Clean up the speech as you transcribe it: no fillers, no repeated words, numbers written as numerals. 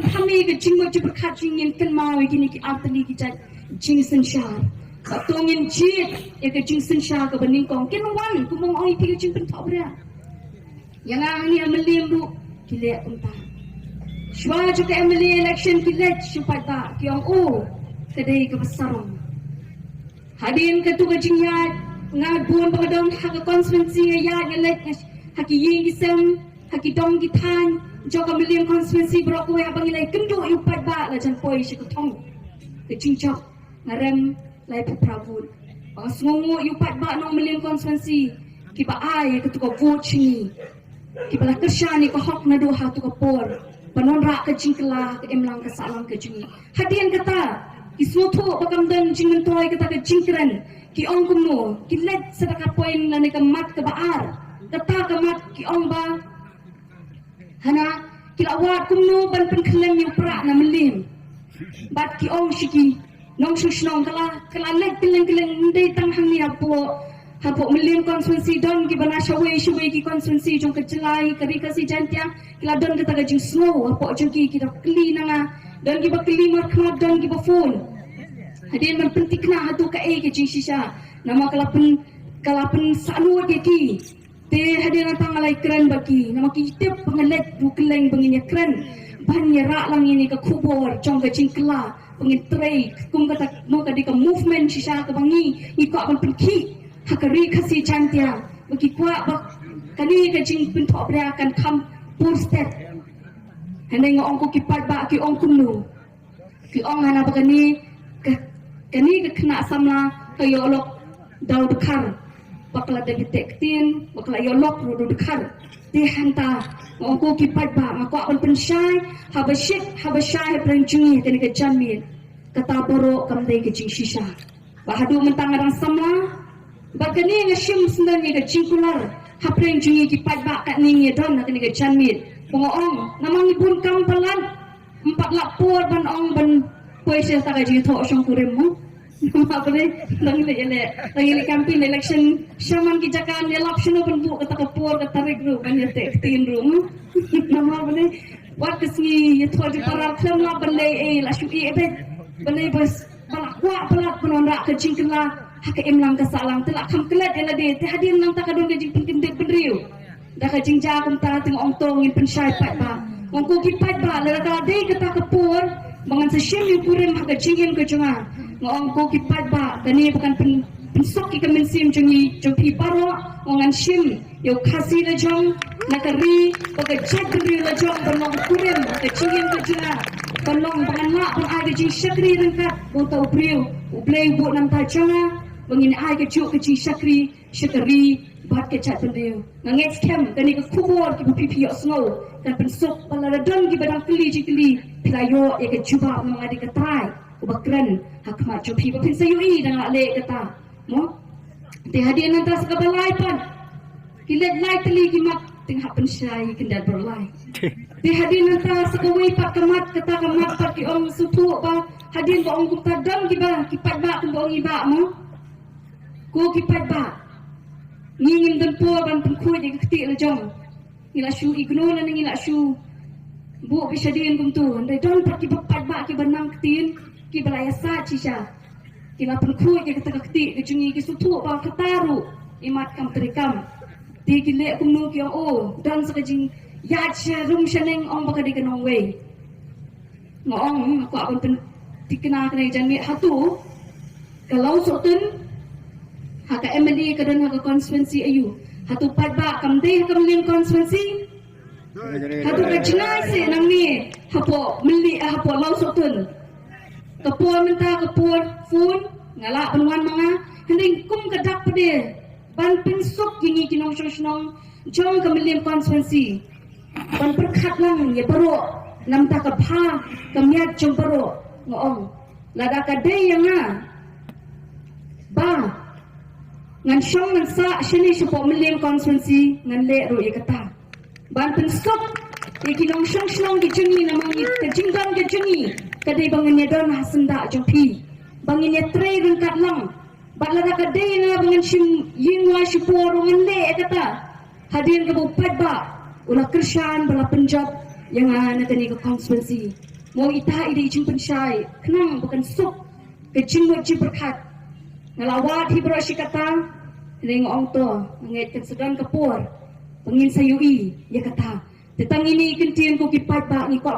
kami ke jing mo berkat jingin kan mau gini ki artli ki chat jing sen shar tongin jit ya ke jing sen shar ke bening kong ken wan ku mong oi pi jing pen thau bra yang ani amelim ru ki le unta shwa ju ke emily election ki le supaya ta ki ong o kedai ke besarong hadin ke tu ke jing ya ngabun pagadong hak konstituensi ya ngelet hak ying isem hak dong ki tan Jika milian konstituensi berokoi abang ilai kendo iupat ba la jan poi shi kutong ke cincok ngarem lai pravun bang semongo iupat ba no milian konstituensi ki ba ai ke tu ko vote ni ki bala kershani ko hok na do ha tu ko por panon ra ke jingkla ke emlang ke salang ke jingi hadian kata ki soto bakam dan jingen toy kata ke jingkran ki ong kumno ki let sedaka poin na ne ke mat ke baar kata ke mat ki ong ba hana kila wat kumno ban pen khlem yu pra na melim bat ki ong shiki nong shushnon kala lek tileng ndei tang hang ni hapo melim konstituensi don ki bana shawei ki konstituensi jong kecelai kari kasi jantia kila don kita gajing snow hapo jong ki kita kli nanga don ki ba kli mar khmat don ki ba phone hadin man pentik na hatu ka e ke jing shisha nama kalapen sanu ke ki te hadir tang alai keren bagi nama kita pengelet bukeleng benginya keren banyak rak lang ini ke kubur jong ke jingkla pengin tray kum kata no ka di ke movement shisha ke bangi ikut ban penki hakari kasi chantia bagi kuat bak kani ke jing pintok bra akan kam pur step heneng ong ko kipat ba ki ong kumnu ki ong hana bagani kani ke kena samla ke yolok daud bekar bakla de detektin bakla yolok rodo dekar di hanta ngoko kipat ba ngako akan pensyai habashai perenjungi kini ke jamin kata boro kamdai ke jing shisha bahadu mentang arang sama bakani ngashim sendani ke jingkular haperenjungi kipat ba kat ningi don kini ke jamin pengoong namang ibun kampalan 4 lapor ban ong ban puese ta gaji tho song kuremu apa ni lagi campaign election shaman ki jakan election pun bu kata kapur kata regru kan ya tin room nama apa ni wat kesni ya thodi para klam la balai la shu e be balai bas balak wa balak penonrak ke jingkla hak emlang ke salang telak kam kelat ela de te hadir nang tak adon jing penting de bedriu dah ka jingja kum ta ting ong tong in pensyai pat ba ong ko ki pat ba la ka de kata kapur bangan sesiem yu purim hak jingin ke junga ngong ko kipat ba kani bukan pensok ki kamen sim jungi jopi paro ngan sim yo khasi la jong nakari oke chakri la jong banong kurim ke chingin ke juna banong bangan ma pun ai ke jing shakri rengkat botau priu ublei bu nam ta jonga bangin ai ke chu ke jing shakri bat ke chat pendiu ngangek kem kani ke kubur ki pipi yo snow kan pensok pala don ki badang kli pilayo ya ke juba mangadi ke trai ubakran hakmat jopi bapin sayui dan ale kata mo te hadian nanti sekabalai pan kilet lai teli kimat ting hak pensyai kendal berlai te hadian nanti sekawai pak kemat kata kemat pak ki ong supu ba hadian ba ong kuta dam ki ba kipat ba kum ong iba mo ko kipat ba ngingin dan po ban pengku je keti la jong ila shu igno na ngila shu bu bisadien kum tu ndai don pak ki bapat ba ki banang ketin ki balaya sa cisha kila pengku je kata keti kejungi ki sutu ba kataru imat kam terikam ti kile kumnu ki o dan sekajing ya cha rum shaneng ong baka di kanong way ngong aku akan dikena kena jani hatu kalau sotun haka emily kadan haka konstituensi ayu hatu padba kamde kamling konstituensi hatu kajinai se nang ni hapo meli hapo lau sotun kapur minta kapur fun ngala penuan manga hending kum kadak pede ban pinsuk gini kinong sosnong jong kamling konstituensi ban perkhat lang ye paro nam ta ka pha kamyat jong paro ngong lada ka de yanga ba ngan shong ngan sa shini shupo milim konstituensi ngan le ro ye kata ban pinsuk ye kinong shong ki jungi namang ye ke jingdam ke jungi kadai bangan ye don hasenda jong pi bangin ye tre rengkat lang bat lada ka de na bangan shim yingwa shupo ro ngan le kata hadin ke bupat ba ula Krishan bala Punjab yang natani ke konstituensi mau ita ide jing pensyai kenang bukan sup ke jing mo jing berkat ngalawat hi bro kata ning ong to ngait kan sedang kapur pengin sayui ya kata tetang ini kentian ko kipat ba ni ko